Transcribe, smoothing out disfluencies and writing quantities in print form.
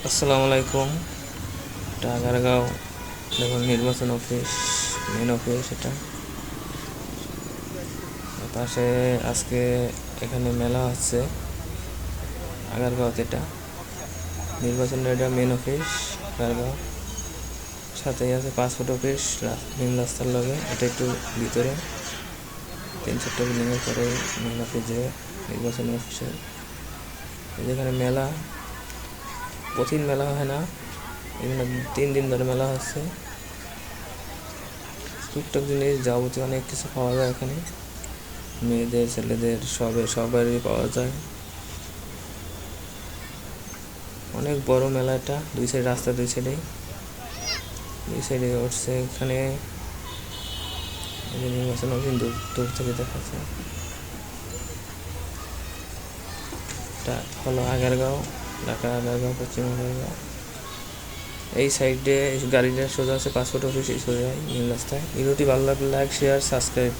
আসসালামু আলাইকুম। এটা আগারগাঁও দেখুন নির্বাচন অফিস, মেন অফিস। এটা পাশে আজকে এখানে মেলা হচ্ছে আগারগাঁওতে। এটা নির্বাচনের এটা মেন অফিস আগারগাঁও। সাথেই আছে পাসপোর্ট অফিস মেন রাস্তার লগে। এটা একটু ভিতরে 3-4টা বিল্ডিংয়ের পরে মেন অফিস, যে নির্বাচন অফিসের। যেখানে মেলা, প্রতিদিন মেলা হয় না, এখানে 3 দিন ধরে মেলা হচ্ছে। টুকটাক জিনিস যাবতীয় অনেক কিছু পাওয়া যায় এখানে, মেয়েদের ছেলেদের সবারই পাওয়া যায়। অনেক বড় মেলা এটা, দুই সাইড রাস্তা, দুই সাইডে উঠছে। এখানে নির্বাচন অফিস দূর থেকে দেখা যায়। এটা হলো আগারগাঁও, ঢাকা আগারগাঁও, পশ্চিম আগারগাঁও। এই সাইডে গাড়িটা সোজা আছে পাসপোর্ট অফিস, সোজা মেন রাস্তায়। ভিডিওটি ভালো লাগলে লাইক, শেয়ার, সাবস্ক্রাইব।